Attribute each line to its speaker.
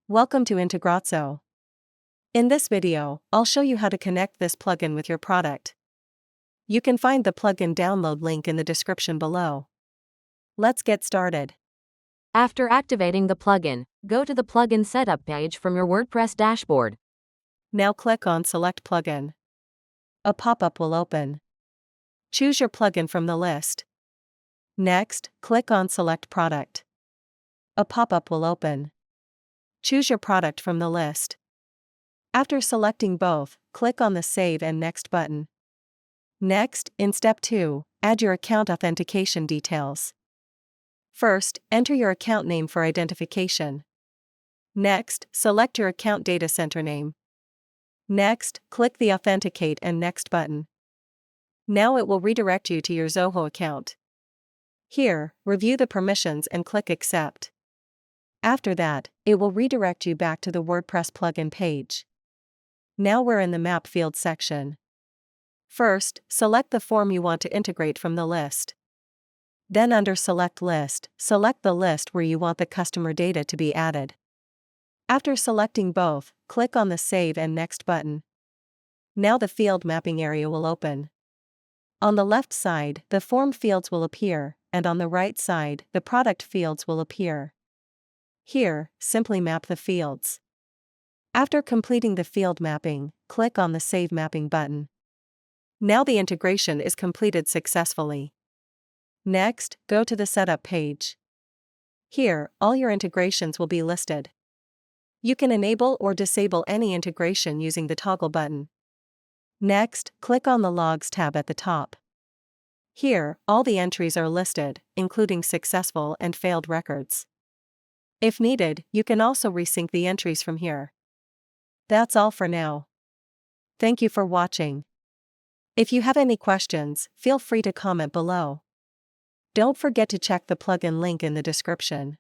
Speaker 1: Welcome to Integrazo. In this video, I'll show you how to connect this plugin with your product. You can find the plugin download link in the description below. Let's get started.
Speaker 2: After activating the plugin, go to the plugin setup page from your WordPress dashboard.
Speaker 1: Now click on Select Plugin. A pop-up will open. Choose your plugin from the list. Next, click on Select Product. A pop-up will open. Choose your product from the list. After selecting both, click on the Save and Next button. Next, in Step 2, add your account authentication details. First, enter your account name for identification. Next, select your account data center name. Next, click the Authenticate and Next button. Now it will redirect you to your Zoho account. Here, review the permissions and click Accept. After that, it will redirect you back to the WordPress plugin page. Now we're in the Map field section. First, select the form you want to integrate from the list. Then under Select List, select the list where you want the customer data to be added. After selecting both, click on the Save and Next button. Now the field mapping area will open. On the left side, the form fields will appear, and on the right side, the product fields will appear. Here, simply map the fields. After completing the field mapping, click on the Save Mapping button. Now the integration is completed successfully. Next, go to the Setup page. Here, all your integrations will be listed. You can enable or disable any integration using the toggle button. Next, click on the Logs tab at the top. Here, all the entries are listed, including successful and failed records. If needed, you can also resync the entries from here. That's all for now. Thank you for watching. If you have any questions, feel free to comment below. Don't forget to check the plugin link in the description.